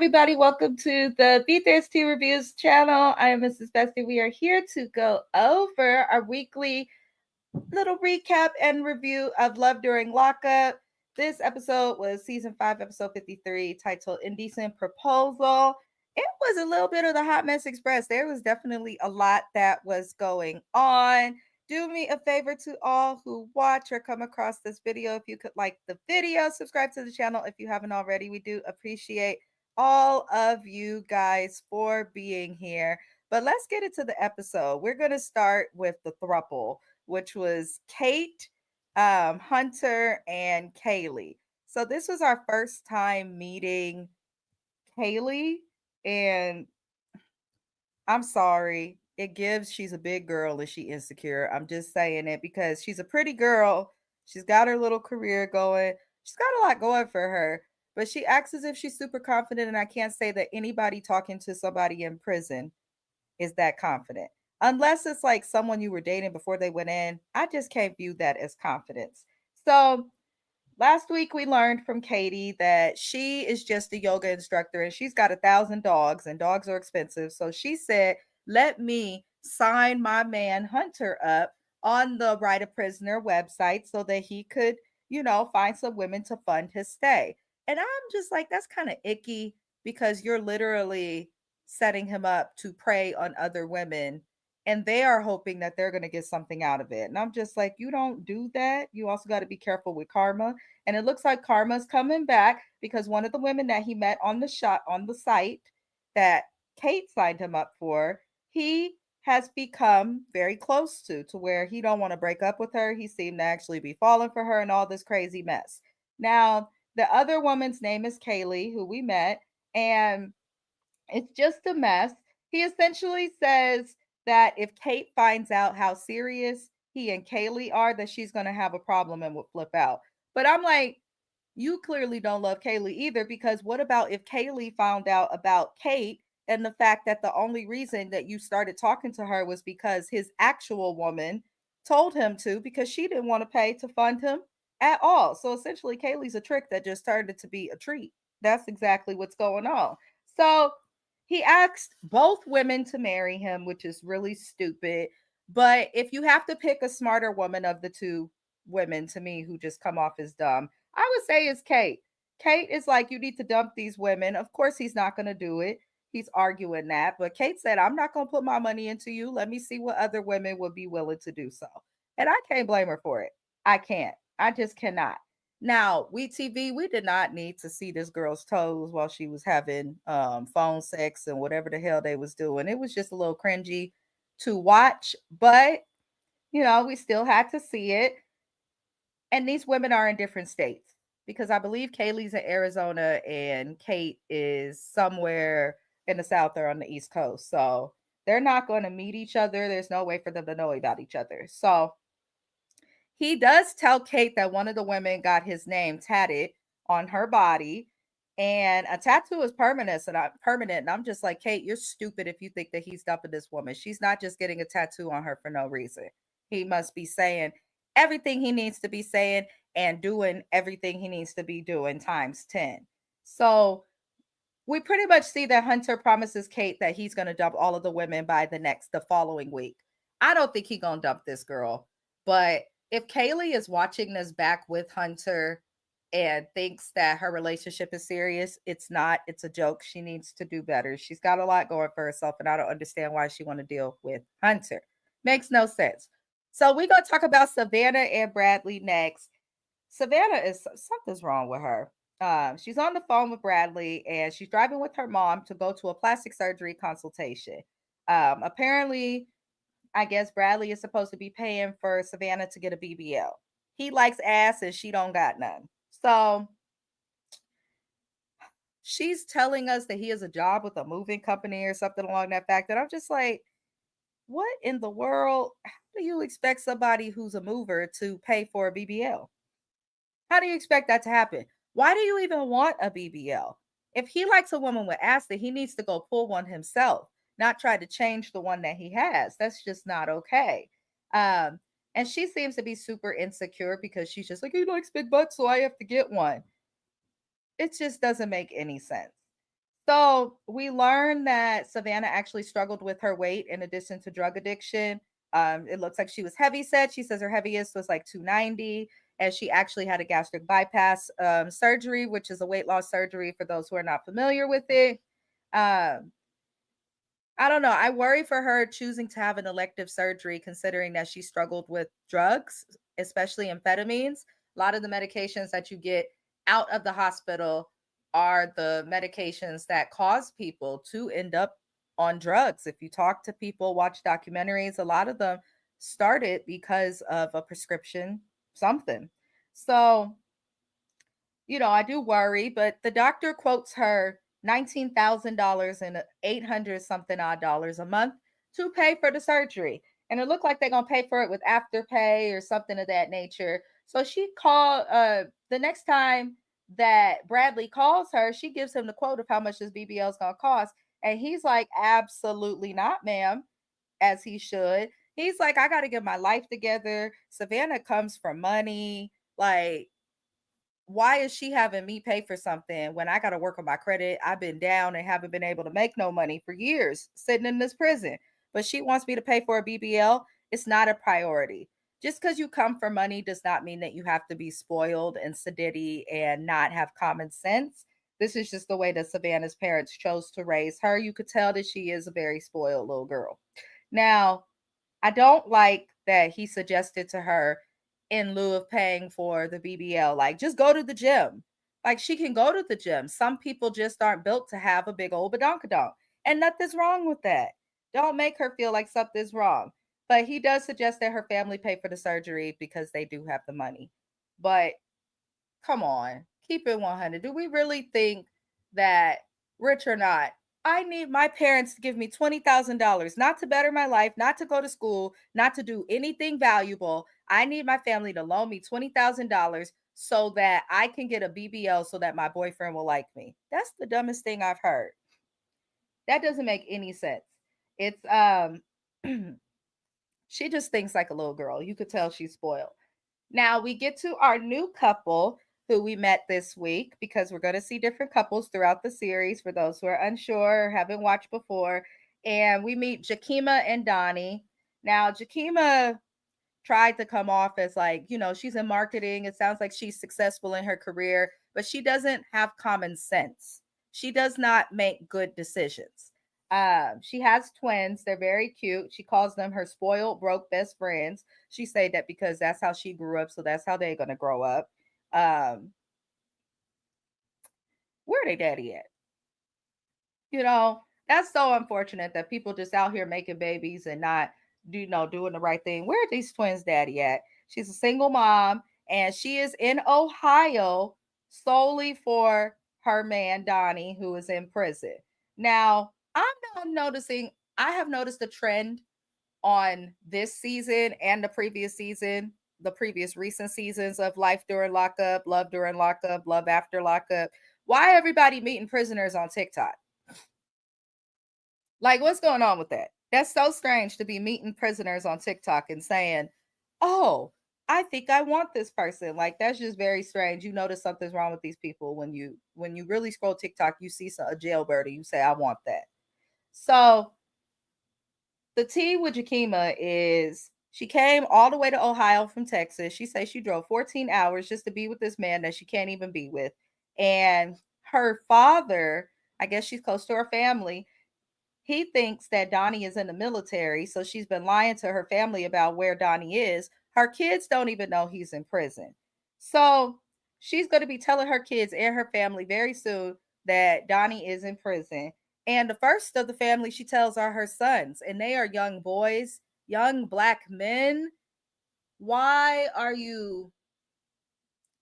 everybody. Welcome to the B32 Reviews channel. I am Mrs. Bestie. We are here to go over our weekly little recap and review of Love During Lockup. This episode was season 5, episode 53, titled Indecent Proposal. It was a little bit of the Hot Mess Express. There was definitely a lot that was going on. Do me a favor to all who watch or come across this video. If you could like the video, subscribe to the channel if you haven't already. We do appreciate all of you guys for being here. But let's get into the episode. We're going to start with the throuple, which was Kate, Hunter, and Kaylee. So this was our first time meeting Kaylee, and I'm sorry. It gives she's a big girl and she insecure. I'm just saying it because she's a pretty girl. She's got her little career going. She's got a lot going for her, but she acts as if she's super confident. And I can't say that anybody talking to somebody in prison is that confident. Unless it's like someone you were dating before they went in. I just can't view that as confidence. So last week we learned from Katie that she is just a yoga instructor and she's got 1,000 dogs and dogs are expensive. So she said, let me sign my man Hunter up on the Write a Prisoner website so that he could, find some women to fund his stay. And I'm just like, that's kind of icky because you're literally setting him up to prey on other women and they are hoping that they're going to get something out of it. And I'm just like, you don't do that. You also got to be careful with karma. And it looks like karma's coming back because one of the women that he met on the site that Kate signed him up for, he has become very close to where he don't want to break up with her. He seemed to actually be falling for her and all this crazy mess. Now, the other woman's name is Kaylee, who we met, and it's just a mess. He essentially says that if Kate finds out how serious he and Kaylee are, that she's going to have a problem and will flip out. But I'm like, you clearly don't love Kaylee either, because what about if Kaylee found out about Kate and the fact that the only reason that you started talking to her was because his actual woman told him to, because she didn't want to pay to fund him at all. So essentially, Kaylee's a trick that just started to be a treat. That's exactly what's going on. So he asked both women to marry him, which is really stupid. But if you have to pick a smarter woman of the two women, to me, who just come off as dumb, I would say it's Kate. Kate is like, you need to dump these women. Of course, he's not going to do it. He's arguing that. But Kate said, I'm not going to put my money into you. Let me see what other women would be willing to do so. And I can't blame her for it. I can't. I just cannot. Now, we TV, we did not need to see this girl's toes while she was having phone sex and whatever the hell they was doing. It was just a little cringy to watch, but we still had to see it. And these women are in different states because I believe Kaylee's in Arizona and Kate is somewhere in the South or on the East Coast. So they're not going to meet each other. There's no way for them to know about each other. So he does tell Kate that one of the women got his name tatted on her body, and a tattoo is permanent. And I'm just like, Kate, you're stupid if you think that he's dumping this woman. She's not just getting a tattoo on her for no reason. He must be saying everything he needs to be saying and doing everything he needs to be doing times 10. So we pretty much see that Hunter promises Kate that he's going to dump all of the women by the following week. I don't think he's going to dump this girl, but if Kaylee is watching this back with Hunter and thinks that her relationship is serious, it's not. It's a joke. She needs to do better. She's got a lot going for herself, and I don't understand why she want to deal with Hunter. Makes no sense. So we're going to talk about Savannah and Bradley next. Savannah is something's wrong with her. She's on the phone with Bradley and she's driving with her mom to go to a plastic surgery consultation. Apparently, I guess Bradley is supposed to be paying for Savannah to get a BBL. He likes ass and she don't got none. So she's telling us that he has a job with a moving company or something along that fact. And I'm just like, what in the world? How do you expect somebody who's a mover to pay for a BBL? How do you expect that to happen? Why do you even want a BBL? If he likes a woman with ass, then he needs to go pull one himself, not try to change the one that he has. That's just not okay. Um, and she seems to be super insecure because she's just like, he likes big butts, so I have to get one. It just doesn't make any sense. So we learned that Savannah actually struggled with her weight in addition to drug addiction. It looks like she was heavy set. She says her heaviest was like 290, and she actually had a gastric bypass surgery, which is a weight loss surgery for those who are not familiar with it. Um, I don't know. I worry for her choosing to have an elective surgery, considering that she struggled with drugs, especially amphetamines. A lot of the medications that you get out of the hospital are the medications that cause people to end up on drugs. If you talk to people, watch documentaries, a lot of them started because of a prescription, something. So I do worry, but the doctor quotes her $19,000 and 800 something odd dollars a month to pay for the surgery. And it looked like they're going to pay for it with afterpay or something of that nature. So she called the next time that Bradley calls her, she gives him the quote of how much this BBL is going to cost. And he's like, absolutely not, ma'am, as he should. He's like, I got to get my life together. Savannah comes from money. Like, why is she having me pay for something when I got to work on my credit? I've been down and haven't been able to make no money for years sitting in this prison. But she wants me to pay for a BBL. It's not a priority. Just because you come for money does not mean that you have to be spoiled and sedity and not have common sense. This is just the way that Savannah's parents chose to raise her. You could tell that she is a very spoiled little girl. Now, I don't like that he suggested to her in lieu of paying for the BBL, like, just go to the gym. Like, she can go to the gym. Some people just aren't built to have a big old badonkadonk. And nothing's wrong with that. Don't make her feel like something's wrong. But he does suggest that her family pay for the surgery because they do have the money. But come on, keep it 100. Do we really think that, rich or not, I need my parents to give me $20,000 not to better my life, not to go to school, not to do anything valuable? I need my family to loan me $20,000 so that I can get a BBL so that my boyfriend will like me. That's the dumbest thing I've heard. That doesn't make any sense. It's she just thinks like a little girl. You could tell she's spoiled. Now we get to our new couple who we met this week because we're going to see different couples throughout the series for those who are unsure or haven't watched before. And we meet Jakima and Donnie. Now, Jakima tried to come off as like, she's in marketing. It sounds like she's successful in her career, but she doesn't have common sense. She does not make good decisions. She has twins. They're very cute. She calls them her spoiled, broke best friends. She said that because that's how she grew up, so that's how they're gonna grow up. Um, where they daddy at? That's so unfortunate that people just out here making babies and not doing the right thing. Where are these twins daddy at? She's a single mom and she is in Ohio solely for her man Donnie, who is in prison. Now, I'm not noticing, I have noticed a trend on this season and the previous season, the previous recent seasons of Life During Lockup, Love During Lockup, Love After Lockup. Why everybody meeting prisoners on TikTok? Like, what's going on with that? That's so strange to be meeting prisoners on TikTok and saying, "Oh, I think I want this person." Like, that's just very strange. You notice something's wrong with these people when you really scroll TikTok, you see a jailbird and you say, "I want that." So the tea with Jakima is she came all the way to Ohio from Texas. She says she drove 14 hours just to be with this man that she can't even be with. And her father, I guess she's close to her family, he thinks that Donnie is in the military, so she's been lying to her family about where Donnie is. Her kids don't even know he's in prison. So she's going to be telling her kids and her family very soon that Donnie is in prison. And the first of the family she tells are her sons, and they are young boys, young black men. Why are you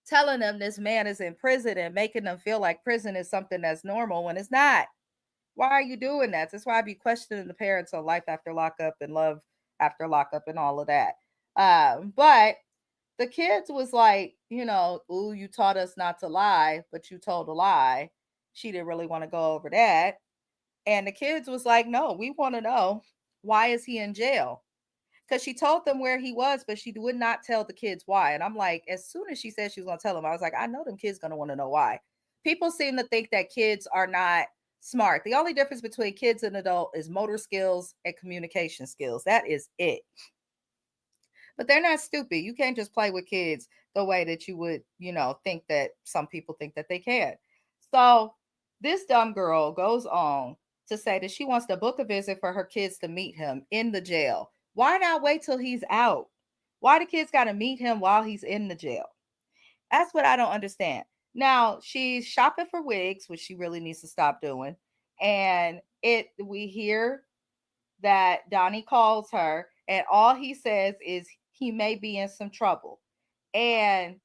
telling them this man is in prison and making them feel like prison is something that's normal when it's not? Why are you doing that? That's why I be questioning the parents on Life After Lockup and Love After Lockup and all of that. But the kids was like, ooh, you taught us not to lie, but you told a lie. She didn't really want to go over that. And the kids was like, no, we want to know, why is he in jail? Because she told them where he was, but she would not tell the kids why. And I'm like, as soon as she said she was going to tell them, I was like, I know them kids going to want to know why. People seem to think that kids are not smart. The only difference between kids and adult is motor skills and communication skills. That is it. But they're not stupid. You can't just play with kids the way that you would, think that some people think that they can. So this dumb girl goes on to say that she wants to book a visit for her kids to meet him in the jail. Why not wait till he's out? Why the kids got to meet him while he's in the jail? That's what I don't understand. Now she's shopping for wigs, which she really needs to stop doing. And we hear that Donnie calls her, and all he says is he may be in some trouble. And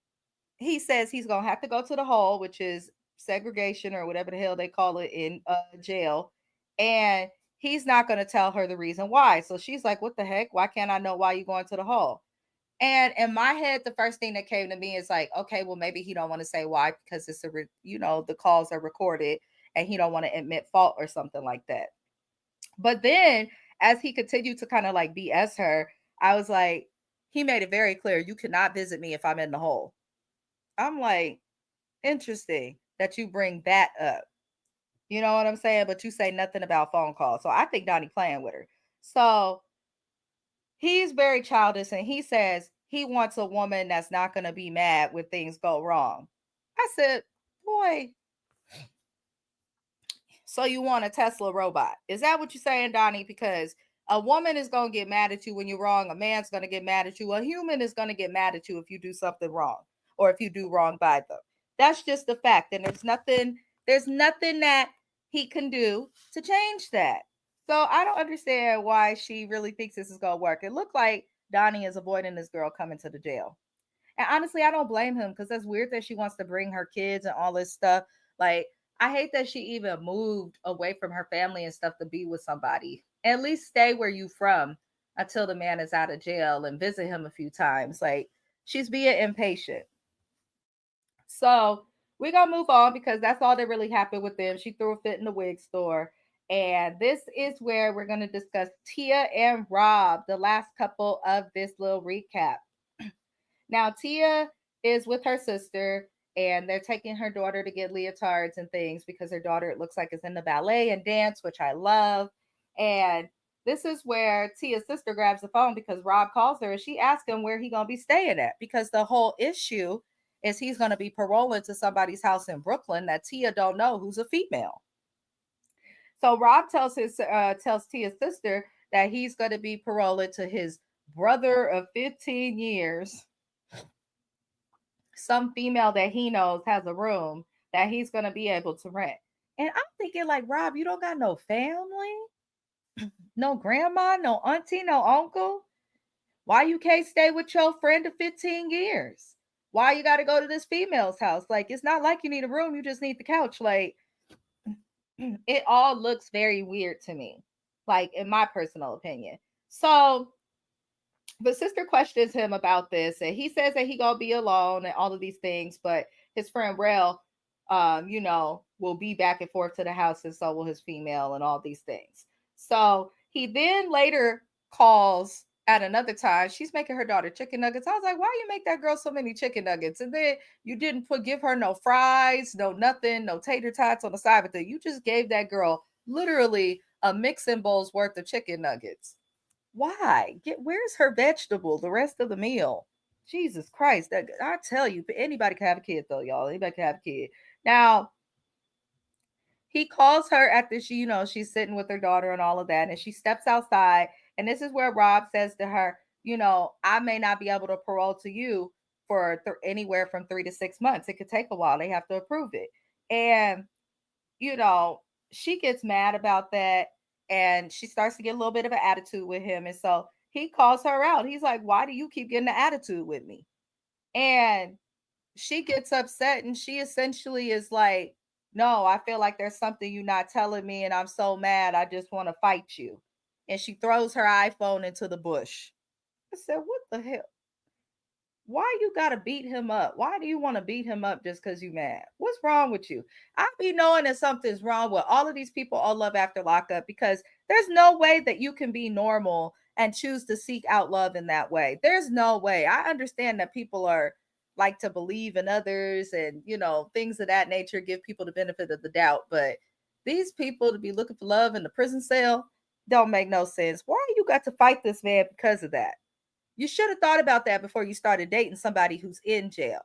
he says he's going to have to go to the hole, which is segregation or whatever the hell they call it in jail. And he's not going to tell her the reason why. So she's like, what the heck? Why can't I know why you're going to the hole? And in my head, the first thing that came to me is like, okay, well, maybe he don't want to say why because the calls are recorded and he don't want to admit fault or something like that. But then as he continued to kind of like BS her, I was like, he made it very clear, you cannot visit me if I'm in the hole. I'm like, interesting that you bring that up. You know what I'm saying? But you say nothing about phone calls. So I think Donnie playing with her. So he's very childish and he says he wants a woman that's not going to be mad when things go wrong. I said, boy, so you want a Tesla robot? Is that what you're saying, Donnie? Because a woman is going to get mad at you when you're wrong. A man's going to get mad at you. A human is going to get mad at you if you do something wrong or if you do wrong by them. That's just the fact. And there's nothing that he can do to change that. So I don't understand why she really thinks this is going to work. It looked like Donnie is avoiding this girl coming to the jail. And honestly, I don't blame him because that's weird that she wants to bring her kids and all this stuff. Like, I hate that she even moved away from her family and stuff to be with somebody. At least stay where you from until the man is out of jail and visit him a few times. Like, she's being impatient. So we're gonna move on because that's all that really happened with them. She threw a fit in the wig store. And this is where we're going to discuss Tia and Rob, the last couple of this little recap. Now, Tia is with her sister, and they're taking her daughter to get leotards and things because her daughter, it looks like, is in the ballet and dance, which I love. And this is where Tia's sister grabs the phone because Rob calls her and she asks him where he gonna be staying at because the whole issue is he's gonna be paroling to somebody's house in Brooklyn that Tia don't know who's a female. So Rob tells Tia's sister that he's gonna be paroling to his brother of 15 years, some female that he knows has a room that he's going to be able to rent. And I'm thinking, like, Rob, you don't got no family, no grandma, no auntie, no uncle. Why you can't stay with your friend of 15 years? Why you got to go to this female's house? Like, it's not like you need a room, you just need the couch. Like, it all looks very weird to me, like, in my personal opinion. So but sister questions him about this, and he says that he gonna be alone and all of these things, but his friend Rel, will be back and forth to the house, and so will his female and all these things. So he then later calls at another time. She's making her daughter chicken nuggets. I was like, why you make that girl so many chicken nuggets? And then you didn't give her no fries, no nothing, no tater tots on the side of it. You just gave that girl literally a mixing bowl's worth of chicken nuggets. Why? Where's her vegetable the rest of the meal? Jesus Christ. I tell you, anybody can have a kid though, y'all. Anybody can have a kid. Now, he calls her after she's sitting with her daughter and all of that, and she steps outside. And this is where Rob says to her, I may not be able to parole to you for anywhere from 3 to 6 months. It could take a while. They have to approve it. And, she gets mad about that and she starts to get a little bit of an attitude with him. And so he calls her out. He's like, why do you keep getting the attitude with me? And she gets upset and she essentially is like, no, I feel like there's something you're not telling me and I'm so mad. I just want to fight you. And she throws her iPhone into the bush. I said, what the hell? Why you gotta beat him up? Why do you want to beat him up just because you mad? What's wrong with you? I be knowing that something's wrong with all of these people all love after lockup because there's no way that you can be normal and choose to seek out love in that way. There's no way. I understand that people are like to believe in others and things of that nature, give people the benefit of the doubt, but these people to be looking for love in the prison cell don't make no sense. Why you got to fight this man because of that? You should have thought about that before you started dating somebody who's in jail.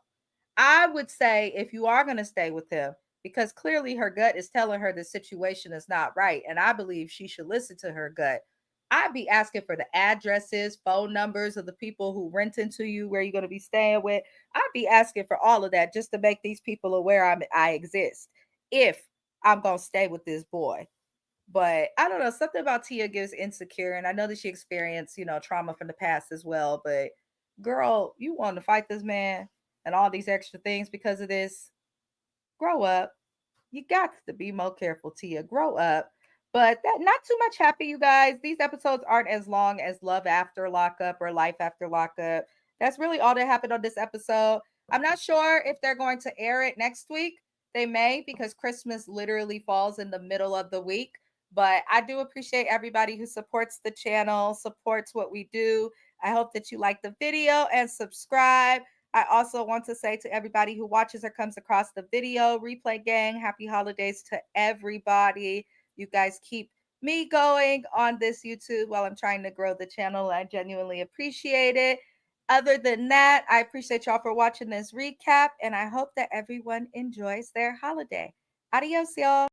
I would say if you are going to stay with him, because clearly her gut is telling her the situation is not right, and I believe she should listen to her gut. I'd be asking for the addresses, phone numbers of the people who rent into you, where you're going to be staying with. I'd be asking for all of that just to make these people aware I exist if I'm going to stay with this boy. But I don't know, something about Tia gives insecure, and I know that she experienced, trauma from the past as well. But girl, you want to fight this man and all these extra things because of this? Grow up. You got to be more careful, Tia. Grow up. But that not too much happy, you guys. These episodes aren't as long as Love After Lockup or Life After Lockup. That's really all that happened on this episode. I'm not sure if they're going to air it next week. They may, because Christmas literally falls in the middle of the week. But I do appreciate everybody who supports the channel, supports what we do. I hope that you like the video and subscribe. I also want to say to everybody who watches or comes across the video, Replay Gang, happy holidays to everybody. You guys keep me going on this YouTube while I'm trying to grow the channel. I genuinely appreciate it. Other than that, I appreciate y'all for watching this recap, and I hope that everyone enjoys their holiday. Adios, y'all.